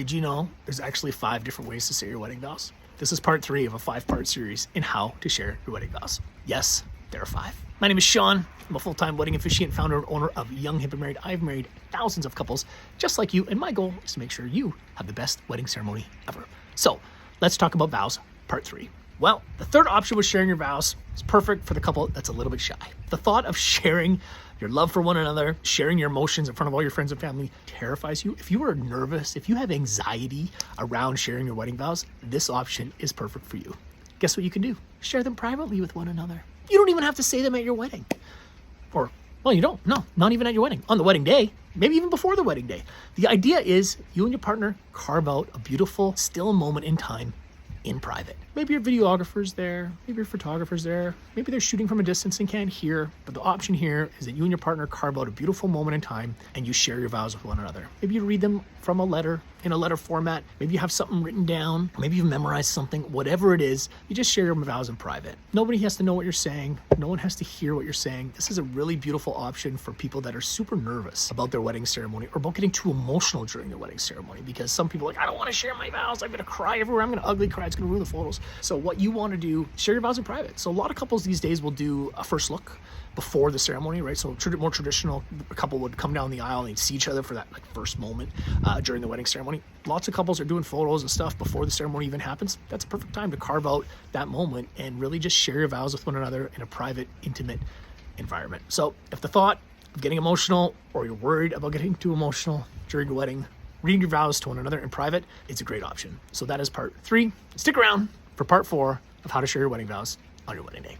Did you know there's actually 5 different ways to say your wedding vows? This is part 3 of a 5-part series in how to share your wedding vows. Yes, there are 5. My name is Shawn. I'm a full-time wedding officiant, founder and owner of Young, Hip, and Married. I've married thousands of couples just like you, and my goal is to make sure you have the best wedding ceremony ever. So let's talk about vows, part 3. Well, the third option with sharing your vows is perfect for the couple that's a little bit shy. The thought of sharing your love for one another, sharing your emotions in front of all your friends and family terrifies you. If you are nervous, if you have anxiety around sharing your wedding vows, this option is perfect for you. Guess what you can do? Share them privately with one another. You don't even have to say them at your wedding. Or, well, you don't. No, not even at your wedding. On the wedding day, maybe even before the wedding day. The idea is you and your partner carve out a beautiful, still moment in time in private. Maybe your videographer's there, maybe your photographer's there, maybe they're shooting from a distance and can't hear, but the option here is that you and your partner carve out a beautiful moment in time and you share your vows with one another. Maybe you read them from a letter, in a letter format, maybe you have something written down, maybe you've memorized something, whatever it is, you just share your vows in private. Nobody has to know what you're saying, no one has to hear what you're saying. This is a really beautiful option for people that are super nervous about their wedding ceremony or about getting too emotional during their wedding ceremony, because some people are like, I don't want to share my vows, I'm gonna cry everywhere, I'm gonna ugly cry, it's gonna ruin the photos. So what you want to do, share your vows in private. So a lot of couples these days will do a first look before the ceremony, right? So more traditional, a couple would come down the aisle and they'd see each other for that first moment during the wedding ceremony. Lots of couples are doing photos and stuff before the ceremony even happens. That's a perfect time to carve out that moment and really just share your vows with one another in a private, intimate environment. So if the thought of getting emotional or you're worried about getting too emotional during your wedding, reading your vows to one another in private, it's a great option. So that is part 3. Stick around for part 4 of how to share your wedding vows on your wedding day.